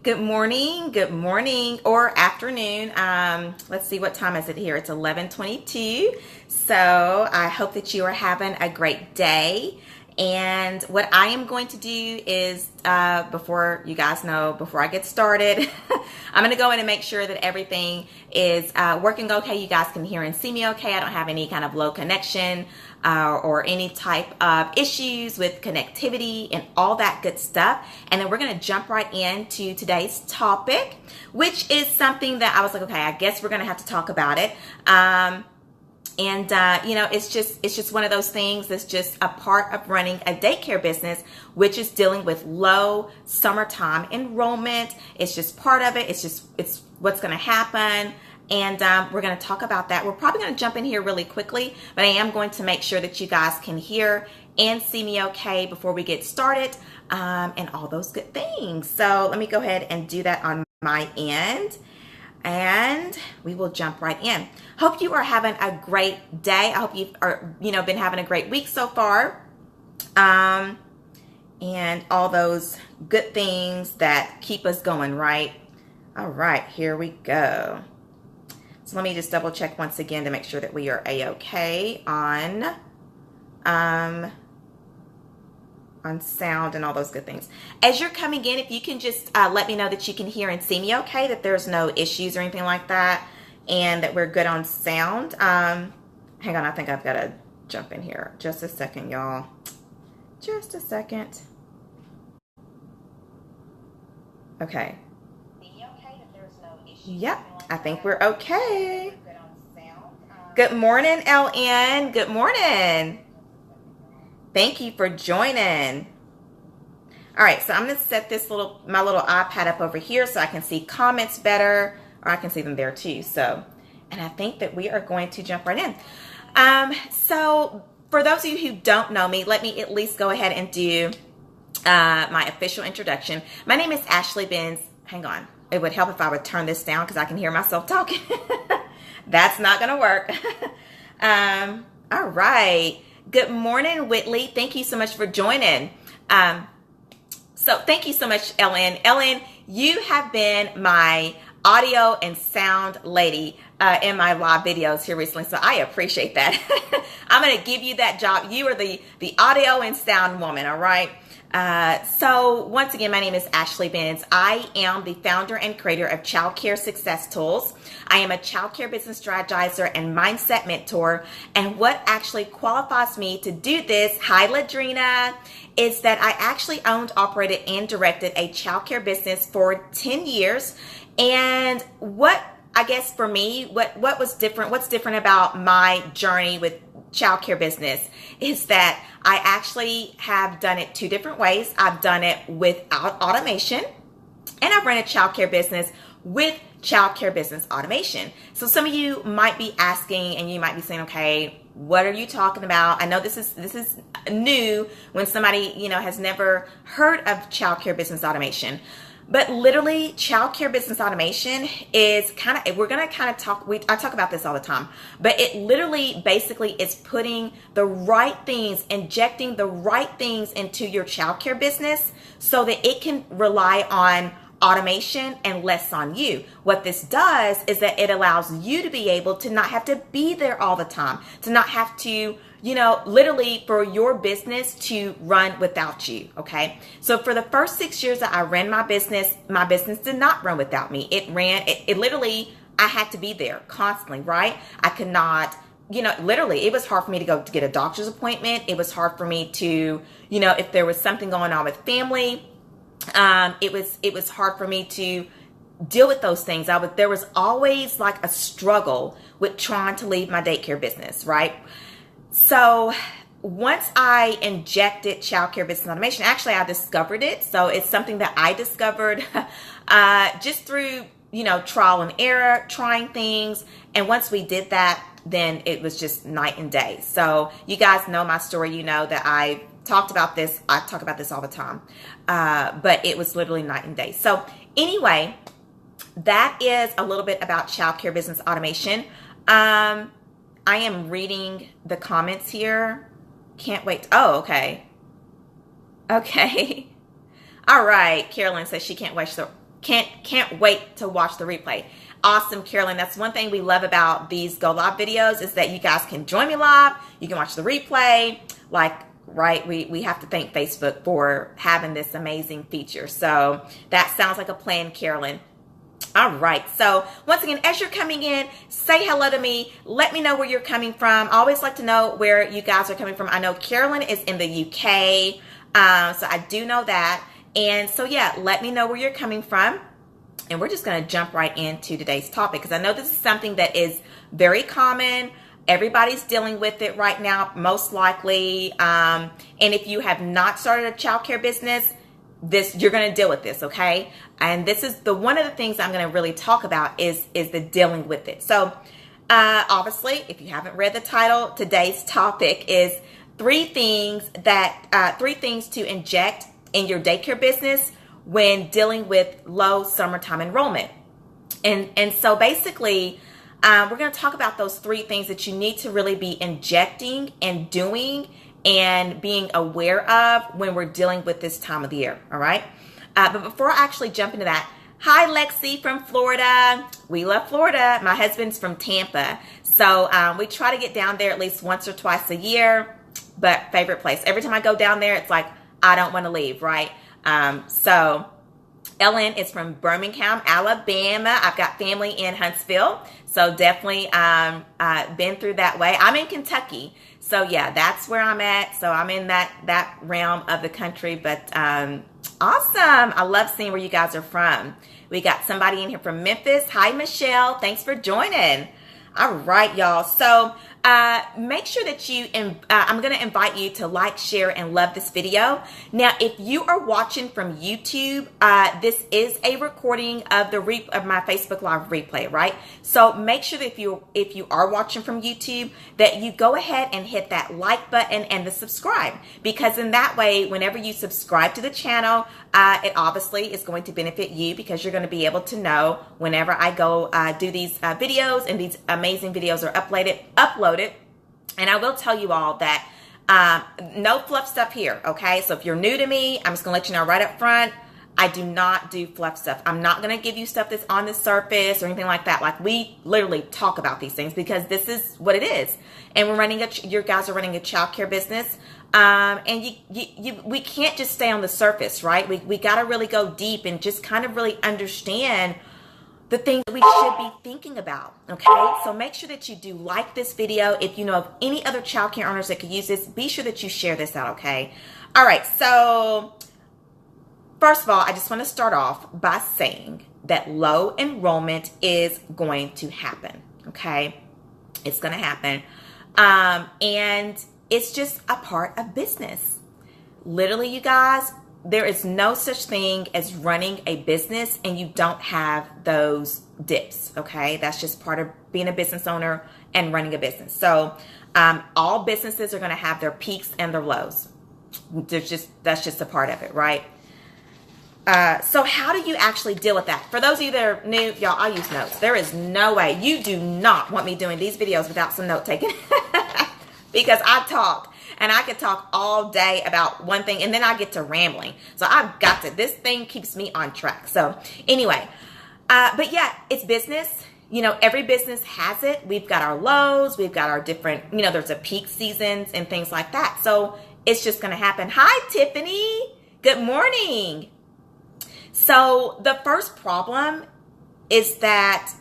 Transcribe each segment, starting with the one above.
Good morning, or afternoon. Let's see, what time is it here? It's 11:22. So I hope that you are having a great day. And what I am going to do is, before I get started, I'm going to go in and make sure that everything is working okay. You guys can hear and see me okay. I don't have any kind of low connection or any type of issues with connectivity and all that good stuff. And then we're going to jump right into today's topic, which is something that I was like, okay, I guess we're going to have to talk about it. It's just one of those things that's just a part of running a daycare business, which is dealing with low summertime enrollment. It's just part of it. It's what's going to happen. And we're going to talk about that. We're probably going to jump in here really quickly, but I am going to make sure that you guys can hear and see me okay before we get started, and all those good things. So let me go ahead and do that on my end. And we will jump right in. Hope you are having a great day. I hope you've been having a great week so far. And all those good things that keep us going, right? All right, here we go. So let me just double check once again to make sure that we are a-okay on sound and all those good things. As you're coming in, if you can just let me know that you can hear and see me okay, that there's no issues or anything like that, and that we're good on sound. Hang on, I think I've got to jump in here. Just a second, y'all. Just a second. Okay. Yep, I think we're okay. Good morning, LN. Good morning. Thank you for joining. All right, so I'm going to set my little iPad up over here so I can see comments better, or I can see them there too. And I think that we are going to jump right in. So for those of you who don't know me, let me at least go ahead and do my official introduction. My name is Ashley Benz. Hang on. It would help if I would turn this down because I can hear myself talking. That's not going to work. All right. Good morning, Whitley. Thank you so much for joining. So thank you so much, Ellen. Ellen, you have been my audio and sound lady in my live videos here recently, so I appreciate that. I'm going to give you that job. You are the audio and sound woman, all right? So once again, my name is Ashley Benz. I am the founder and creator of Childcare Success Tools. I am a childcare business strategizer and mindset mentor. And what actually qualifies me to do this, hi Ladrina, is that I actually owned, operated, and directed a childcare business for 10 years. And what, I guess for me, what's different about my journey with childcare business is that I actually have done it two different ways. I've done it without automation, and I've run a childcare business with childcare business automation. So some of you might be asking, and you might be saying, okay, what are you talking about? I know this is new when somebody, has never heard of childcare business automation. But literally, childcare business automation is I talk about this all the time, but it literally basically is putting the right things, injecting the right things into your childcare business so that it can rely on automation and less on you. What this does is that it allows you to be able to not have to be there all the time, to not have to literally for your business to run without you, okay? So for the first 6 years that I ran my business did not run without me. It literally, I had to be there constantly, right? I could not, literally, it was hard for me to go to get a doctor's appointment. It was hard for me to, if there was something going on with family, it was hard for me to deal with those things. There was always like a struggle with trying to leave my daycare business, right? So once I injected childcare business automation, actually I discovered it. So it's something that I discovered just through, trial and error, trying things. And once we did that, then it was just night and day. So you guys know my story. You know that I talk about this all the time. But it was literally night and day. So anyway, that is a little bit about childcare business automation. I am reading the comments here. Can't wait. Oh, okay. Okay. All right. Carolyn says she can't wait. can't wait to watch the replay. Awesome, Carolyn. That's one thing we love about these Go Live videos is that you guys can join me live. You can watch the replay. Like, right, we have to thank Facebook for having this amazing feature. So that sounds like a plan, Carolyn. All right. So once again, as you're coming in, say hello to me. Let me know where you're coming from. I always like to know where you guys are coming from. I know Carolyn is in the UK. So I do know that. And so, yeah, let me know where you're coming from. And we're just going to jump right into today's topic because I know this is something that is very common. Everybody's dealing with it right now, most likely. And if you have not started a childcare business, you're going to deal with this, okay? And this is one of the things I'm going to really talk about is the dealing with it. So obviously, if you haven't read the title, today's topic is three things to inject in your daycare business when dealing with low summertime enrollment. And so basically, we're going to talk about those three things that you need to really be injecting and doing and being aware of when we're dealing with this time of the year, all right? But before I actually jump into that, hi, Lexi from Florida. We love Florida. My husband's from Tampa. So we try to get down there at least once or twice a year, but favorite place. Every time I go down there, it's like, I don't want to leave, right? So Ellen is from Birmingham, Alabama. I've got family in Huntsville. So definitely been through that way. I'm in Kentucky. So yeah, that's where I'm at. So I'm in that realm of the country, but awesome. I love seeing where you guys are from. We got somebody in here from Memphis. Hi, Michelle. Thanks for joining. All right, y'all. So make sure that I'm going to invite you to like, share, and love this video. Now, if you are watching from YouTube, this is a recording of of my Facebook Live replay, right? So make sure that if you are watching from YouTube, that you go ahead and hit that like button and the subscribe, because in that way, whenever you subscribe to the channel, it obviously is going to benefit you because you're going to be able to know whenever I go do these videos and these amazing videos are uploaded. And I will tell you all that no fluff stuff here, okay? So if you're new to me, I'm just going to let you know right up front, I do not do fluff stuff. I'm not going to give you stuff that's on the surface or anything like that. Like, we literally talk about these things because this is what it is. And your guys are running a childcare business. And we can't just stay on the surface, right? We got to really go deep and just kind of really understand the things that we should be thinking about, okay? So make sure that you do like this video. If you know of any other childcare owners that could use this, be sure that you share this out, okay? All right, so first of all, I just want to start off by saying that low enrollment is going to happen, okay? It's going to happen. And it's just a part of business. Literally, you guys, there is no such thing as running a business and you don't have those dips, okay? That's just part of being a business owner and running a business. So all businesses are going to have their peaks and their lows. That's just a part of it, right? So how do you actually deal with that? For those of you that are new, y'all, I use notes. There is no way. You do not want me doing these videos without some note taking because I talk. And I could talk all day about one thing, and then I get to rambling. So I've got to, this thing keeps me on track. So anyway, but yeah, it's business. You know, every business has it. We've got our lows. We've got our different, you know, there's a peak seasons and things like that. So it's just going to happen. Hi, Tiffany. Good morning. So the first problem is that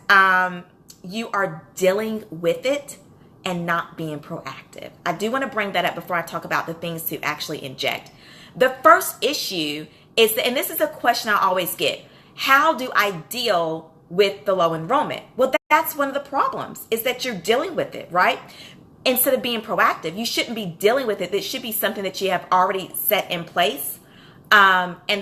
you are dealing with it and not being proactive. I do want to bring that up before I talk about the things to actually inject. The first issue is that, and this is a question I always get, how do I deal with the low enrollment? Well, that's one of the problems, is that you're dealing with it, right? Instead of being proactive, you shouldn't be dealing with it. It should be something that you have already set in place, and that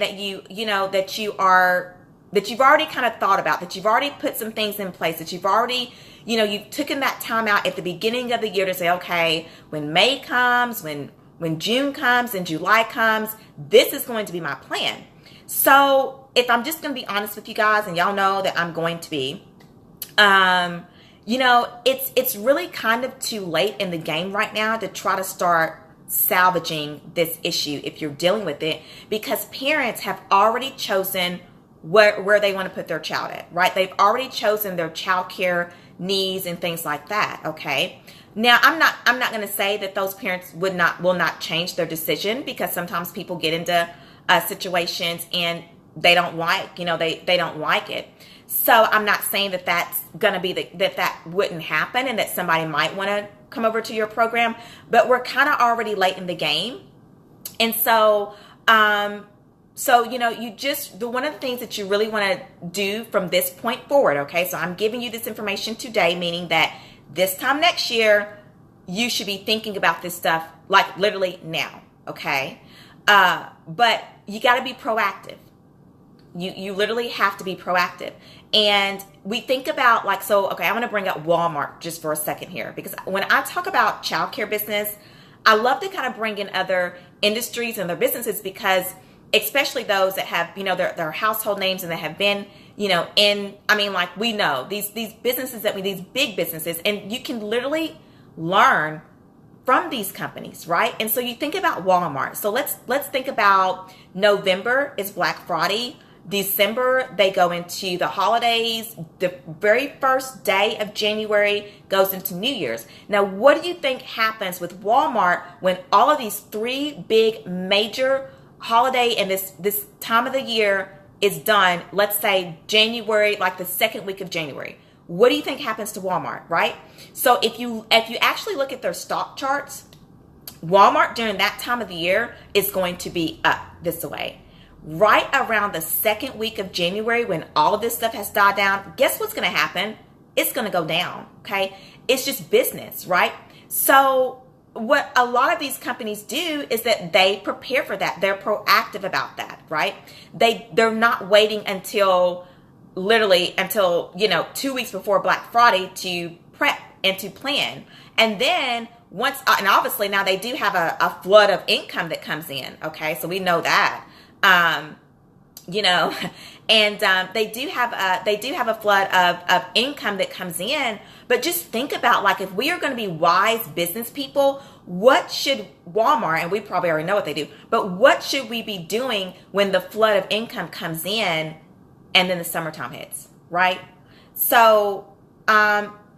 that you've already kind of thought about, that you've already put some things in place, that you've already, you've taken that time out at the beginning of the year to say, okay, when May comes, when June comes and July comes, this is going to be my plan. So if I'm just going to be honest with you guys, and y'all know that I'm going to be, it's really kind of too late in the game right now to try to start salvaging this issue if you're dealing with it, because parents have already chosen where they want to put their child at, right? They've already chosen their childcare needs and things like that, okay? Now, I'm not going to say that those parents will not change their decision, because sometimes people get into situations and they don't like, they don't like it. So I'm not saying that that's going to be that wouldn't happen and that somebody might want to come over to your program, but we're kind of already late in the game. And so, you just, one of the things that you really want to do from this point forward, okay? So I'm giving you this information today, meaning that this time next year, you should be thinking about this stuff like literally now, okay? But you got to be proactive. You literally have to be proactive. And we think about okay, I'm going to bring up Walmart just for a second here, because when I talk about childcare business, I love to kind of bring in other industries and their businesses, because especially those that have, their household names and that have been, we know these businesses these big businesses, and you can literally learn from these companies, right? And so you think about Walmart. So let's think about November is Black Friday. December, they go into the holidays. The very first day of January goes into New Year's. Now, what do you think happens with Walmart when all of these three big major holiday and this time of the year is done? Let's say January, like the second week of January. What do you think happens to Walmart, right? So if you actually look at their stock charts, Walmart during that time of the year is going to be up this way. Right around the second week of January, when all of this stuff has died down, guess what's going to happen? It's going to go down, okay? It's just business, right? So what a lot of these companies do is that they prepare for that. They're proactive about that, right? They're not waiting until 2 weeks before Black Friday to prep and to plan. And then and obviously now they do have a flood of income that comes in, okay? So we know that. And they do have a flood of income that comes in. But just think about, if we are going to be wise business people, what should Walmart, and we probably already know what they do, but what should we be doing when the flood of income comes in and then the summertime hits, right? So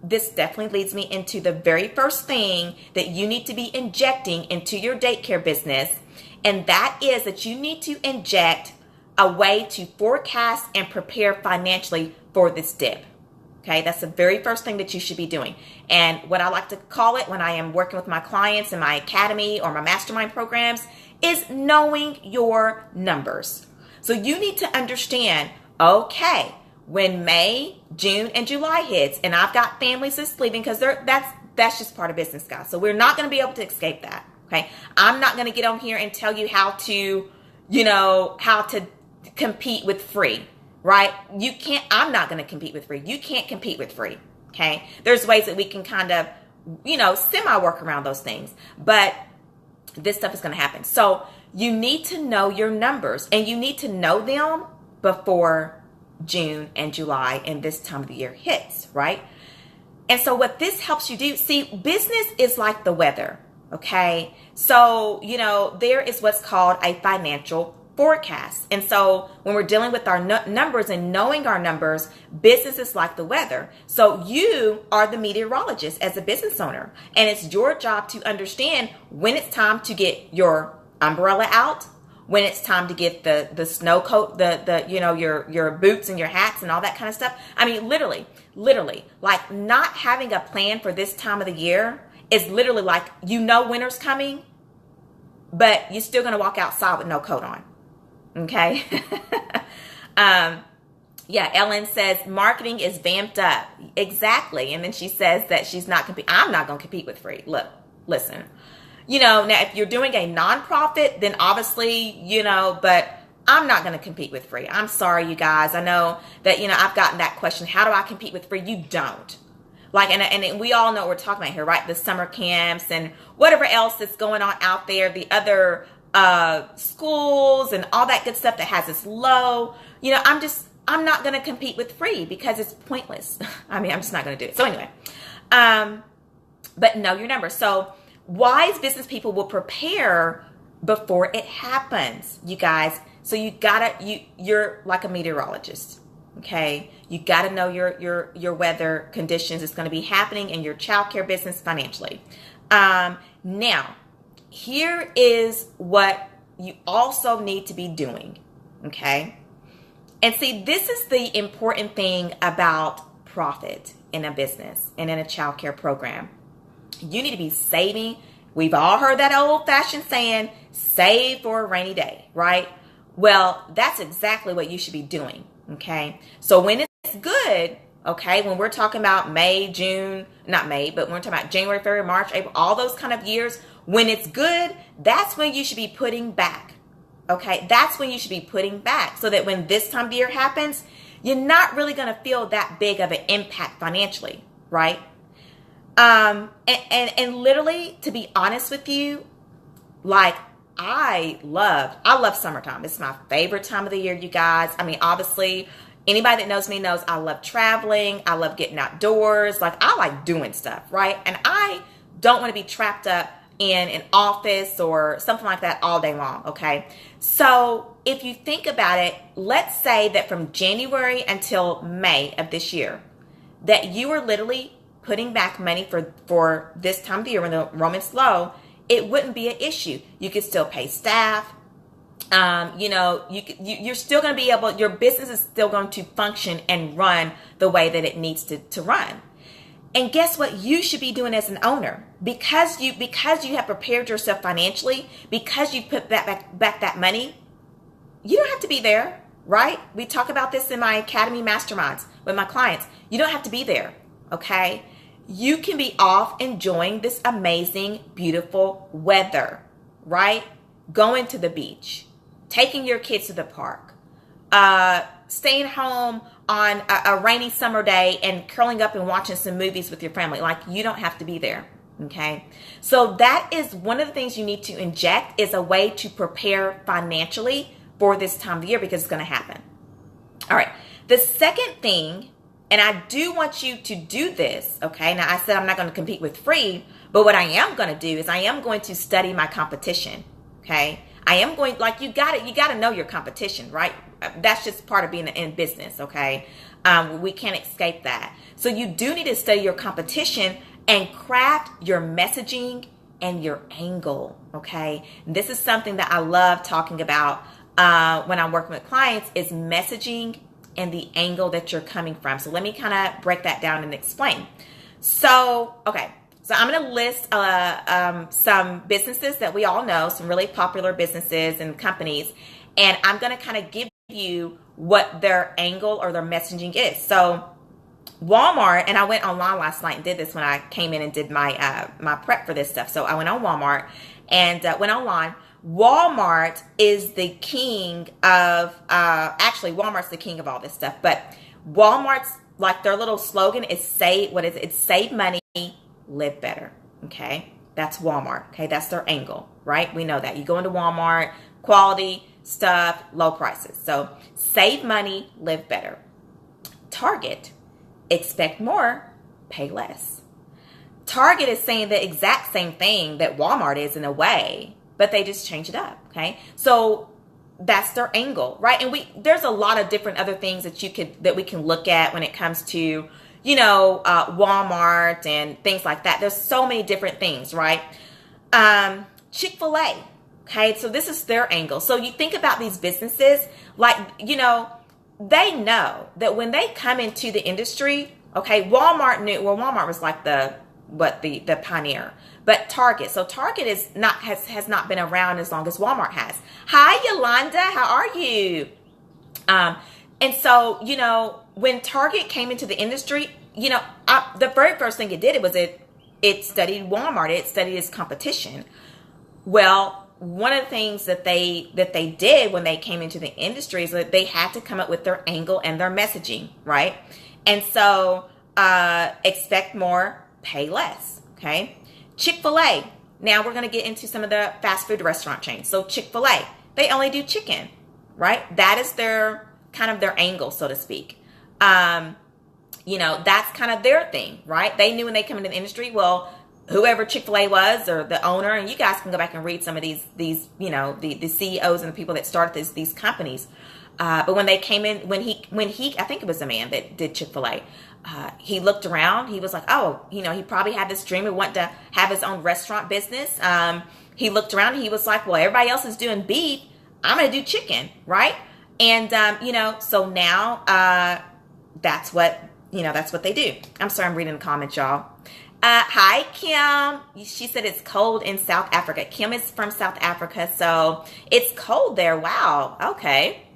this definitely leads me into the very first thing that you need to be injecting into your daycare business. And that is that you need to inject a way to forecast and prepare financially for this dip. Okay, that's the very first thing that you should be doing. And what I like to call it when I am working with my clients in my academy or my mastermind programs is knowing your numbers. So you need to understand, okay, when May, June, and July hits, and I've got families that's leaving, because that's just part of business, guys. So we're not going to be able to escape that. Okay, I'm not going to get on here and tell you how to compete with free, right? You can't. I'm not going to compete with free. You can't compete with free. Okay, there's ways that we can kind of, semi work around those things, but this stuff is going to happen. So you need to know your numbers, and you need to know them before June and July and this time of the year hits, right? And so what this helps you do, see, business is like the weather. Okay, so, there is what's called a financial forecast. And so when we're dealing with our numbers and knowing our numbers, business is like the weather. So you are the meteorologist as a business owner. And it's your job to understand when it's time to get your umbrella out, when it's time to get the snow coat, your boots and your hats and all that kind of stuff. I mean, literally, like not having a plan for this time of the year is literally like, winter's coming, but you're still going to walk outside with no coat on. Okay. Ellen says marketing is vamped up. Exactly. And then she says that she's not I'm not going to compete with free. Look, listen, now if you're doing a nonprofit, then obviously, but I'm not going to compete with free. I'm sorry, you guys. I know that, I've gotten that question. How do I compete with free? You don't. And we all know what we're talking about here, right? The summer camps and whatever else that's going on out there, the other schools and all that good stuff that has this low, I'm not going to compete with free because it's pointless. I'm just not going to do it. So anyway, but know your numbers. So wise business people will prepare before it happens. You guys, So you're like a meteorologist. Okay, you got to know your weather conditions is going to be happening in your childcare business financially. Now, here is what you also need to be doing. Okay, and see, this is the important thing about profit in a business and in a childcare program. You need to be saving. We've all heard that old-fashioned saying, save for a rainy day, right? Well, that's exactly what you should be doing, okay? So when it's good, okay, when we're talking about May, June, not May, but when we're talking about January, February, March, April, all those kind of years, when it's good, that's when you should be putting back, okay? That's when you should be putting back so that when this time of year happens, you're not really going to feel that big of an impact financially, right? And literally, to be honest with you, like, I love summertime. It's my favorite time of the year, you guys. I mean, obviously, anybody that knows me knows I love traveling. I love getting outdoors. Like, I like doing stuff, right? And I don't want to be trapped up in an office or something like that all day long, okay? So if you think about it, let's say that from January until May of this year, that you are literally putting back money for this time of the year when the enrollment's low, it wouldn't be an issue. You could still pay staff. You're still going to be able, your business is still going to function and run the way that it needs to run. And guess what you should be doing as an owner? Because you have prepared yourself financially, because you put back that money, you don't have to be there, right? We talk about this in my Academy Masterminds with my clients. You don't have to be there, okay? You can be off enjoying this amazing, beautiful weather, right? Going to the beach, taking your kids to the park, staying home on a rainy summer day and curling up and watching some movies with your family. Like, you don't have to be there, okay? So that is one of the things you need to inject, is a way to prepare financially for this time of the year, because it's going to happen. All right. The second thing, and I do want you to do this, okay? Now, I said I'm not going to compete with free, but what I am going to do is I am going to study my competition, okay? I am going, like, you got to know your competition, right? That's just part of being in business, okay? We can't escape that. So you do need to study your competition and craft your messaging and your angle, okay? And this is something that I love talking about when I'm working with clients, is messaging and the angle that you're coming from. So let me kind of break that down and explain. So, okay. So I'm going to list some businesses that we all know, some really popular businesses and companies, and I'm going to kind of give you what their angle or their messaging is. So Walmart, and I went online last night and did this when I came in and did my my prep for this stuff. So I went on Walmart and went online. Walmart is the king of, actually Walmart's the king of all this stuff, but Walmart's, like, their little slogan is it's save money, live better, okay? That's Walmart, okay? That's their angle, right? We know that. You go into Walmart, quality stuff, low prices. So save money, live better. Target, expect more, pay less. Target is saying the exact same thing that Walmart is in a way, but they just change it up, okay? So that's their angle, right? And there's a lot of different other things that we can look at when it comes to, Walmart and things like that. There's so many different things, right? Chick-fil-A, okay? So this is their angle. So you think about these businesses, like, they know that when they come into the industry, okay, Walmart was like the pioneer. But Target, so Target has not been around as long as Walmart has. Hi, Yolanda, how are you? And so, when Target came into the industry, the very first thing it did was it studied Walmart. It studied its competition. Well, one of the things that they did when they came into the industry is that they had to come up with their angle and their messaging, right? And so, expect more, pay less, okay? Chick-fil-A. Now we're going to get into some of the fast food restaurant chains. So Chick-fil-A, they only do chicken, right? That is their kind of their angle, so to speak. That's kind of their thing, right? They knew when they come into the industry, well, whoever Chick-fil-A was, or the owner, and you guys can go back and read some of these you know, the CEOs and the people that started these companies. But when they came in, when he, I think it was a man that did Chick-fil-A, he looked around, he was like, oh, you know, he probably had this dream of wanting to have his own restaurant business. He looked around and he was like, well, everybody else is doing beef, I'm going to do chicken, right? And, you know, so now that's what they do. I'm sorry, I'm reading the comments, y'all. Hi, Kim. She said it's cold in South Africa. Kim is from South Africa, so it's cold there. Wow. Okay.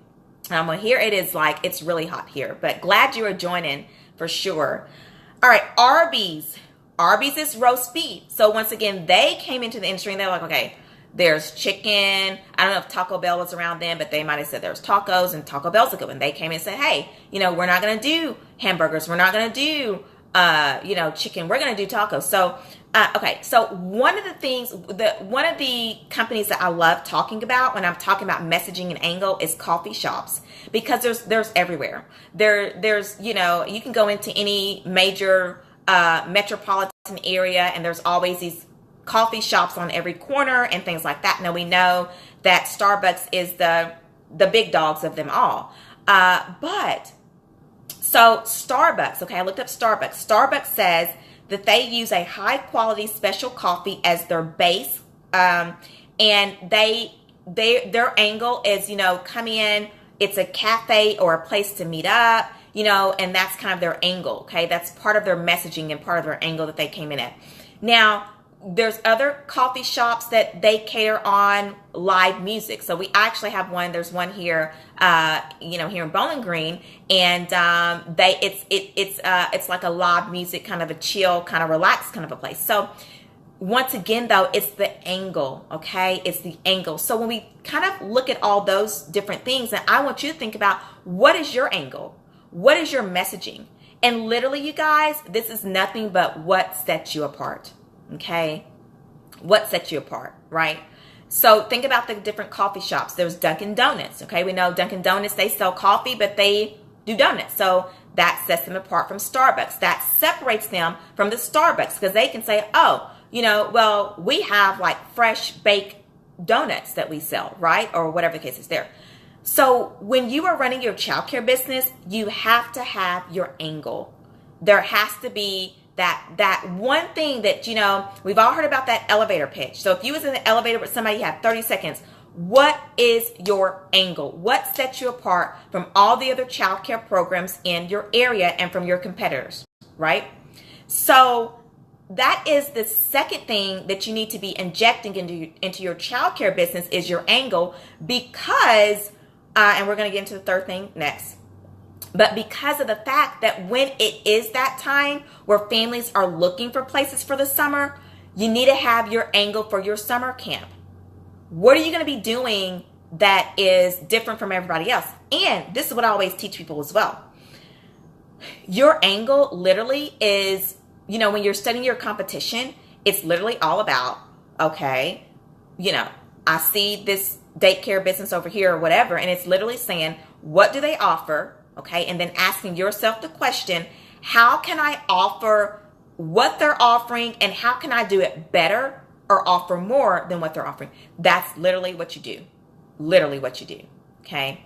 Well, here it is, like, it's really hot here, but glad you are joining for sure. All right, Arby's. Arby's is roast beef. So once again, they came into the industry and they're like, okay, there's chicken. I don't know if Taco Bell was around then, but they might have said there's tacos, and Taco Bell's a good one. They came in and said, hey, you know, we're not going to do hamburgers. We're not going to do you know, chicken. We're going to do tacos. So, okay. So one of the companies that I love talking about when I'm talking about messaging and angle is coffee shops, because there's everywhere. There's, you know, you can go into any major, metropolitan area, and there's always these coffee shops on every corner and things like that. Now we know that Starbucks is the big dogs of them all. So Starbucks, okay, I looked up Starbucks. Starbucks says that they use a high quality special coffee as their base, and their angle is, you know, come in, it's a cafe or a place to meet up, you know, and that's kind of their angle, okay? That's part of their messaging and part of their angle that they came in at. Now, there's other coffee shops that they cater on live music. So we actually have one. There's one here, you know, here in Bowling Green, and it's like a live music, kind of a chill, kind of relaxed kind of a place. So once again, though, it's the angle, okay? It's the angle. So when we kind of look at all those different things, and I want you to think about, what is your angle? What is your messaging? And literally, you guys, this is nothing but what sets you apart. Okay, what sets you apart, right? So think about the different coffee shops. There's Dunkin' Donuts. Okay, we know Dunkin' Donuts, they sell coffee, but they do donuts. So that sets them apart from Starbucks. That separates them from the Starbucks, because they can say, oh, you know, well, we have like fresh baked donuts that we sell, right? Or whatever the case is there. So when you are running your childcare business, you have to have your angle. There has to be that one thing that, you know, we've all heard about, that elevator pitch. So if you was in the elevator with somebody, you have 30 seconds. What is your angle? What sets you apart from all the other childcare programs in your area and from your competitors, right? So that is the second thing that you need to be injecting into your childcare business, is your angle, because, and we're going to get into the third thing next. But because of the fact that when it is that time where families are looking for places for the summer, you need to have your angle for your summer camp. What are you going to be doing that is different from everybody else? And this is what I always teach people as well. Your angle literally is, you know, when you're studying your competition, it's literally all about, okay, you know, I see this daycare business over here or whatever, and it's literally saying, what do they offer? Okay, and then asking yourself the question, how can I offer what they're offering, and how can I do it better or offer more than what they're offering? That's literally what you do. Literally what you do, okay?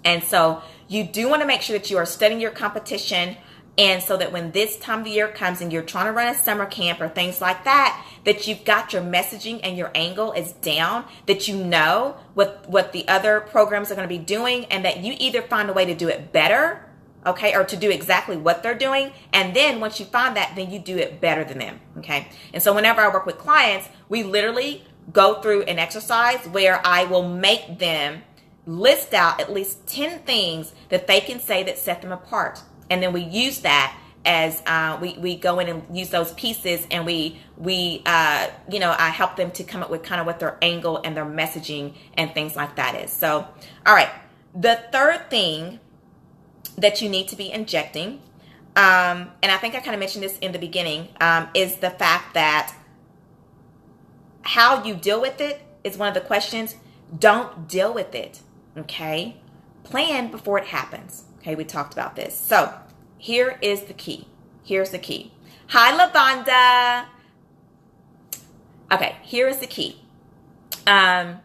And so you do want to make sure that you are studying your competition, and so that when this time of the year comes and you're trying to run a summer camp or things like that, that you've got your messaging and your angle is down, that you know what the other programs are going to be doing, and that you either find a way to do it better, okay, or to do exactly what they're doing. And then once you find that, then you do it better than them, okay? And so whenever I work with clients, we literally go through an exercise where I will make them list out at least 10 things that they can say that set them apart. And then we use that as we go in and use those pieces, and we you know, I help them to come up with kind of what their angle and their messaging and things like that is. So, all right, the third thing that you need to be injecting, and I think I kind of mentioned this in the beginning, is the fact that how you deal with it is one of the questions. Don't deal with it, okay? Plan before it happens. Okay, we talked about this. So here is the key. Here's the key. Hi, Lavonda. Okay, here is the key. Sorry,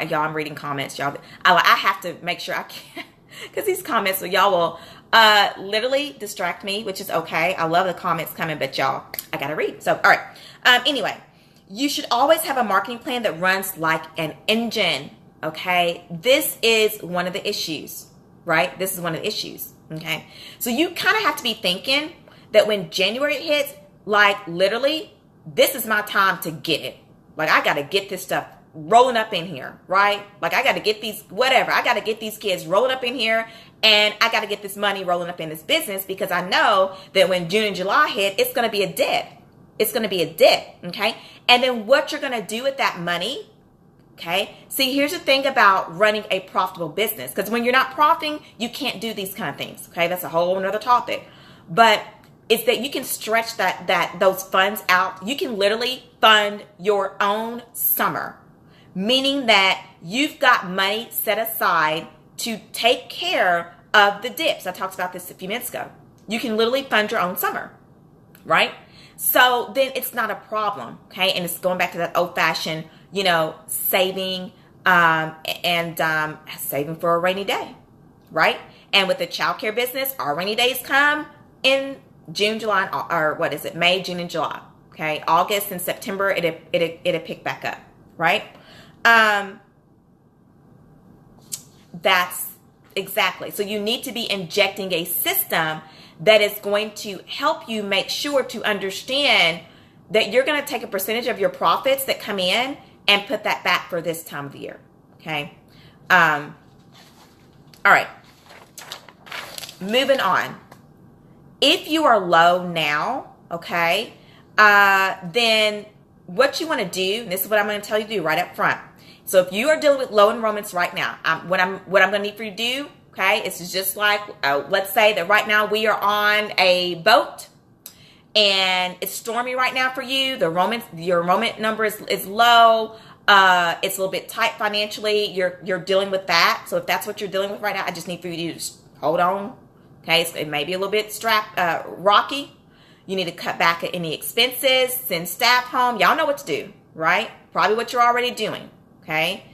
y'all, I'm reading comments, y'all. I have to make sure I can, because these comments, so y'all will literally distract me, which is okay. I love the comments coming, but y'all, I gotta read. So, all right. Anyway, you should always have a marketing plan that runs like an engine, okay? This is one of the issues, right? This is one of the issues, okay? So you kind of have to be thinking that when January hits, like literally, this is my time to get it. Like, I got to get this stuff rolling up in here, right? Like, I got to get these, whatever. I got to get these kids rolling up in here, and I got to get this money rolling up in this business, because I know that when June and July hit, it's going to be a dip. It's going to be a dip, okay? And then what you're going to do with that money, okay? See, here's the thing about running a profitable business, because when you're not profiting, you can't do these kind of things, okay? That's a whole nother topic. But it's that you can stretch those funds out. You can literally fund your own summer, meaning that you've got money set aside to take care of the dips. I talked about this a few minutes ago. You can literally fund your own summer, right? So then it's not a problem, okay? And it's going back to that old-fashioned, saving and saving for a rainy day, right? And with the childcare business, our rainy days come in June, July, or what is it? May, June, and July. Okay, August and September, it'll pick back up, right? That's exactly. So you need to be injecting a system that is going to help you make sure to understand that you're going to take a percentage of your profits that come in and put that back for this time of the year. Okay. All right. Moving on. If you are low now, okay, then what you want to do, and this is what I'm going to tell you to do right up front. So if you are dealing with low enrollments right now, what I'm going to need for you to do, okay, it's just like, let's say that right now we are on a boat and it's stormy right now for you. Your enrollment number is low. It's a little bit tight financially. You're dealing with that. So if that's what you're dealing with right now, I just need for you to just hold on. Okay, so it may be a little bit rocky. You need to cut back at any expenses, send staff home. Y'all know what to do, right? Probably what you're already doing, okay?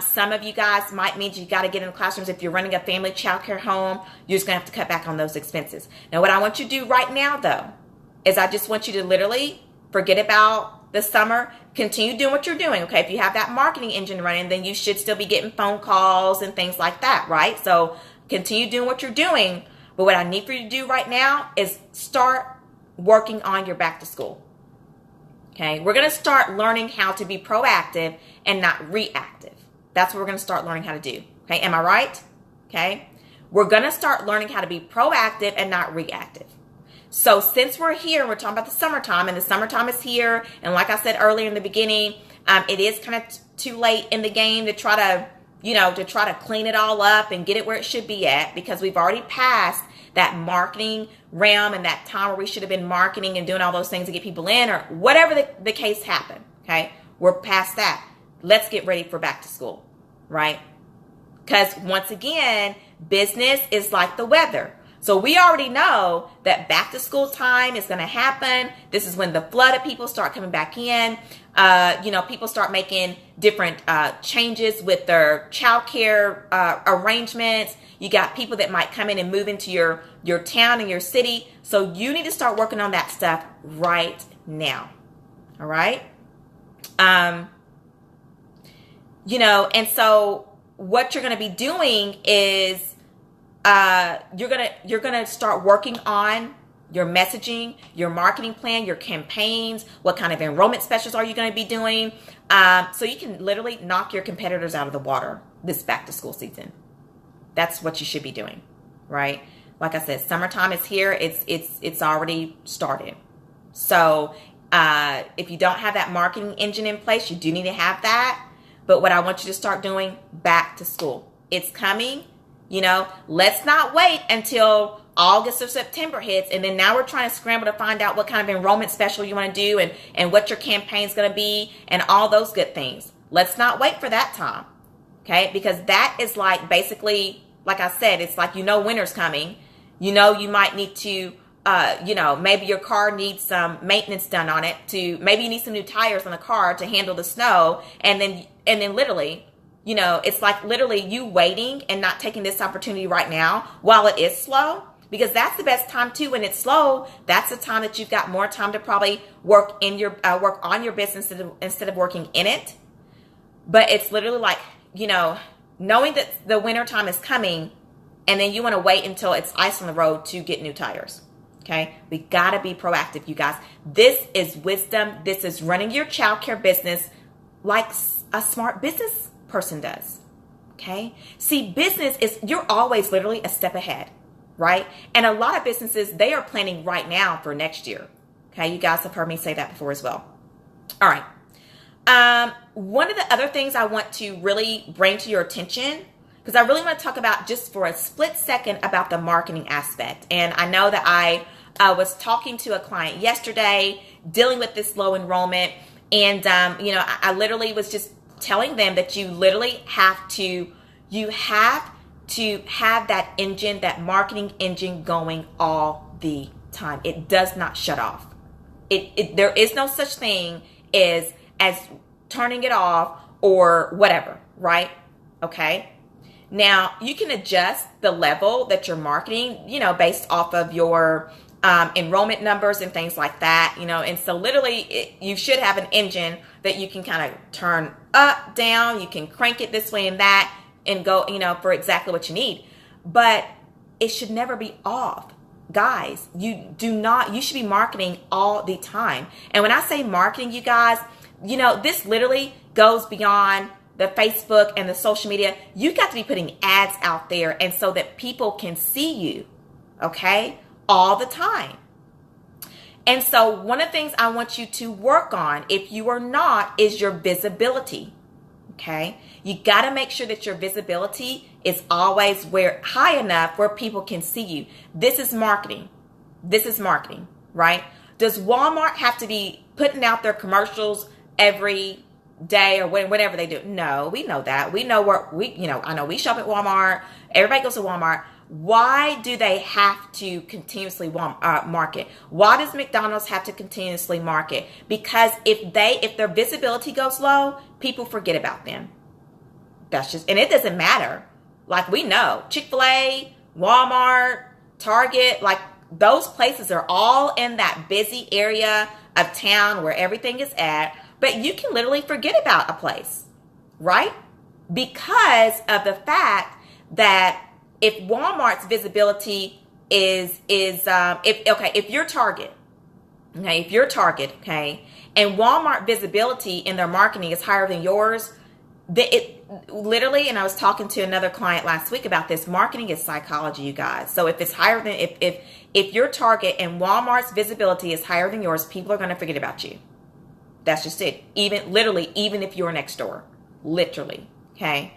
Some of you guys might mean you got to get in the classrooms. If you're running a family childcare home, you're just going to have to cut back on those expenses. Now, what I want you to do right now, though, is I just want you to literally forget about the summer. Continue doing what you're doing, okay? If you have that marketing engine running, then you should still be getting phone calls and things like that, right? So continue doing what you're doing. But what I need for you to do right now is start working on your back to school. Okay, we're going to start learning how to be proactive and not reactive. That's what we're going to start learning how to do. Okay, am I right? Okay, we're going to start learning how to be proactive and not reactive. So since we're here, we're talking about the summertime, and the summertime is here. And like I said earlier in the beginning, it is kind of too late in the game to try to clean it all up and get it where it should be at, because we've already passed that marketing realm and that time where we should have been marketing and doing all those things to get people in, or whatever the case happened. Okay, we're past that. Let's get ready for back to school, right? Because once again, business is like the weather. So we already know that back to school time is going to happen. This is when the flood of people start coming back in. People start making different changes with their childcare arrangements. You got people that might come in and move into your town and your city. So you need to start working on that stuff right now. All right. And so what you're going to be doing is you're gonna start working on your messaging, your marketing plan, your campaigns. What kind of enrollment specials are you going to be doing? So you can literally knock your competitors out of the water this back to school season. That's what you should be doing, right? Like I said, summertime is here. It's already started. So if you don't have that marketing engine in place, you do need to have that. But what I want you to start doing, back to school. It's coming. Let's not wait until August or September hits, and then now we're trying to scramble to find out what kind of enrollment special you want to do and what your campaign's going to be and all those good things. Let's not wait for that time, okay? Because that is like basically, like I said, it's like winter's coming. You might need to maybe your car needs some maintenance done on it, maybe you need some new tires on the car to handle the snow. And then literally, it's like literally you waiting and not taking this opportunity right now while it is slow, because that's the best time too. When it's slow, that's the time that you've got more time to probably work on your business instead of working in it. But it's literally like, knowing that the winter time is coming, and then you want to wait until it's ice on the road to get new tires. Okay, we got to be proactive, you guys. This is wisdom. This is running your childcare business like a smart business person does. Okay, see, business is, you're always literally a step ahead, right? And a lot of businesses, they are planning right now for next year. Okay, you guys have heard me say that before as well. All right. One of the other things I want to really bring to your attention, because I really want to talk about just for a split second about the marketing aspect. And I know that I was talking to a client yesterday dealing with this low enrollment. And, I literally was just telling them that you literally have to have that engine, that marketing engine going all the time. It does not shut off. There is no such thing as turning it off or whatever, right? Okay. Now, you can adjust the level that you're marketing, based off of your enrollment numbers and things like that, and so literally you should have an engine that you can kind of turn up, down, you can crank it this way and that and go, for exactly what you need. But it should never be off. Guys, you should be marketing all the time. And when I say marketing, you guys, this literally goes beyond the Facebook and the social media. You got to be putting ads out there, and so that people can see you, okay, all the time. And so one of the things I want you to work on, if you are not, is your visibility, okay? You got to make sure that your visibility is always high enough where people can see you. This is marketing. This is marketing, right? Does Walmart have to be putting out their commercials every day or whenever they do? No, we know that. We know I know we shop at Walmart. Everybody goes to Walmart. Why do they have to continuously market? Why does McDonald's have to continuously market? Because if their visibility goes low, people forget about them. And it doesn't matter. Like, we know Chick-fil-A, Walmart, Target, like those places are all in that busy area of town where everything is at. But you can literally forget about a place, right? Because of the fact that if Walmart's visibility if you're Target, okay, and Walmart visibility in their marketing is higher than yours, literally, and I was talking to another client last week about this, marketing is psychology, you guys. So if it's higher than, if your Target and Walmart's visibility is higher than yours, people are going to forget about you. That's just it. Even if you're next door, literally. Okay.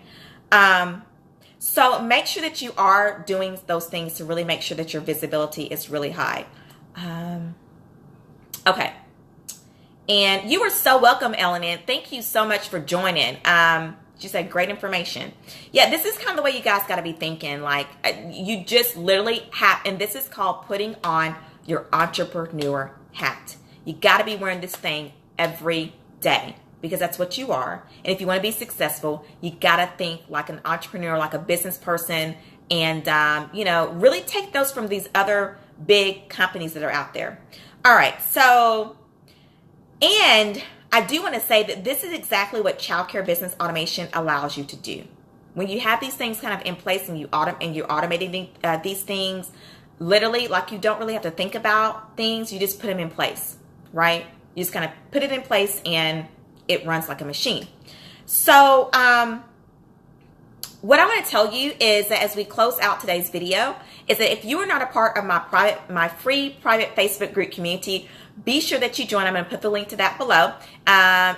So make sure that you are doing those things to really make sure that your visibility is really high. Okay. And you are so welcome, Ellen. Thank you so much for joining. She said, great information. Yeah, this is kind of the way you guys got to be thinking. Like, you just literally have, and this is called putting on your entrepreneur hat. You got to be wearing this thing every day, because that's what you are. And if you want to be successful, you got to think like an entrepreneur, like a business person, and, really take those from these other big companies that are out there. All right. So, and I do want to say that this is exactly what childcare business automation allows you to do. When you have these things kind of in place and you're automating these things, literally, like, you don't really have to think about things. You just put them in place, right? You just kind of put it in place and it runs like a machine. So what I want to tell you is that as we close out today's video, is that if you are not a part of my free private Facebook group community, be sure that you join. I'm going to put the link to that below.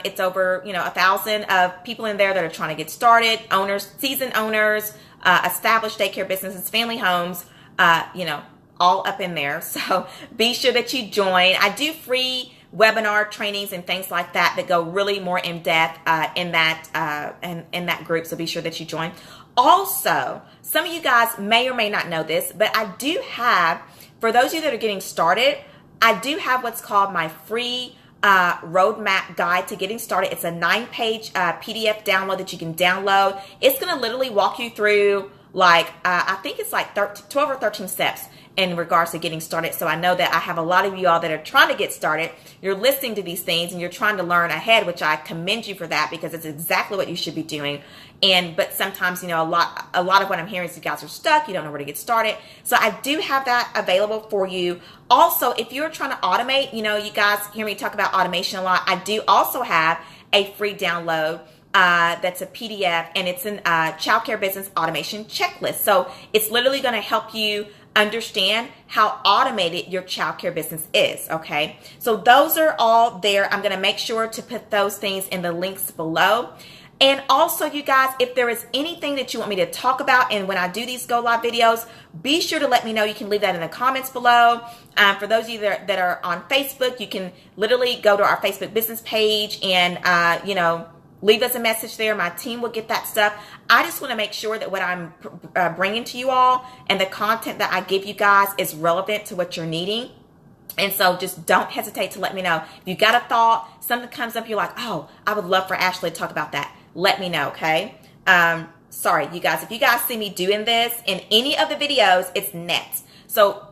It's over 1,000 of people in there that are trying to get started, owners, seasoned owners, established daycare businesses, family homes, all up in there. So be sure that you join. I do free webinar trainings and things like that go really more in depth in that group. So be sure that you join. Also, some of you guys may or may not know this, but I do have, For those of you that are getting started, I do have what's called my free roadmap guide to getting started. It's a 9-page PDF download that you can download. It's going to literally walk you through like, I think it's like 12 or 13 steps in regards to getting started. So I know that I have a lot of you all that are trying to get started. You're listening to these things and you're trying to learn ahead, which I commend you for that, because it's exactly what you should be doing. But sometimes, you know, a lot of what I'm hearing is you guys are stuck. You don't know where to get started. So I do have that available for you. Also, if you're trying to automate, you know, you guys hear me talk about automation a lot. I do also have a free download that's a PDF, and it's a childcare business automation checklist. So it's literally going to help you understand how automated your childcare business is, okay? So those are all there. I'm going to make sure to put those things in the links below. And also, you guys, if there is anything that you want me to talk about, and when I do these go live videos, be sure to let me know. You can leave that in the comments below. For those of you that are on Facebook, you can literally go to our Facebook business page and, you know, leave us a message there. My team will get that stuff. I just want to make sure that what I'm bringing to you all and the content that I give you guys is relevant to what you're needing. And so just don't hesitate to let me know. If you got a thought, something comes up, you're like, oh, I would love for Ashley to talk about that. Let me know, okay? Sorry, you guys, if you guys see me doing this in any of the videos, it's net. So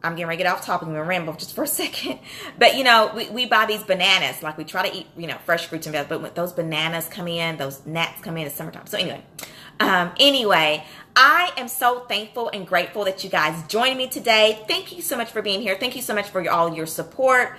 I'm getting ready to get off topic. I'm going to ramble just for a second. But, you know, we buy these bananas. Like, we try to eat, you know, fresh fruits and vegetables. But when those bananas come in, those gnats come in summertime. So anyway, I am so thankful and grateful that you guys joined me today. Thank you so much for being here. Thank you so much for all your support.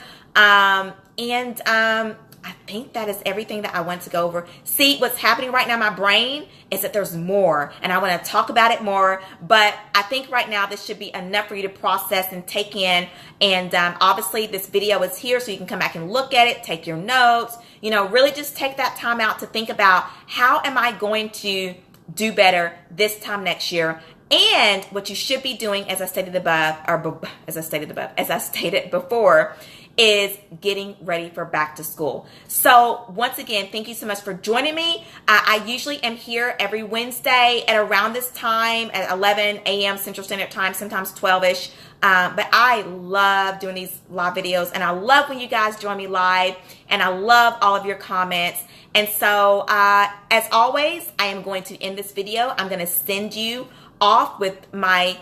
I think that is everything that I want to go over. See, what's happening right now in my brain is that there's more, and I want to talk about it more. But I think right now this should be enough for you to process and take in. And obviously this video is here so you can come back and look at it, take your notes, you know, really just take that time out to think about how am I going to do better this time next year. And what you should be doing, as I stated above, or as I stated before, is getting ready for back to school. So once again, thank you so much for joining me. I usually am here every Wednesday at around this time at 11 a.m. Central Standard Time, sometimes 12-ish. But I love doing these live videos, and I love when you guys join me live, and I love all of your comments. And so as always, I am going to end this video. I'm going to send you off with my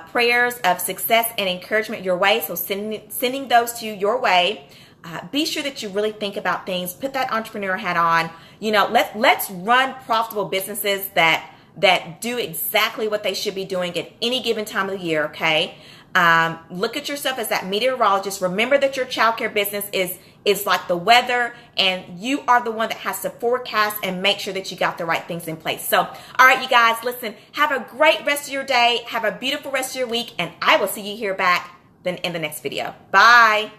prayers of success and encouragement your way. So sending those to your way. Be sure that you really think about things. Put that entrepreneur hat on. You know, let's run profitable businesses that do exactly what they should be doing at any given time of the year. Okay. Look at yourself as that meteorologist. Remember that your childcare business is like the weather, and you are the one that has to forecast and make sure that you got the right things in place. So, all right, you guys, listen, have a great rest of your day. Have a beautiful rest of your week, and I will see you here back in the next video. Bye.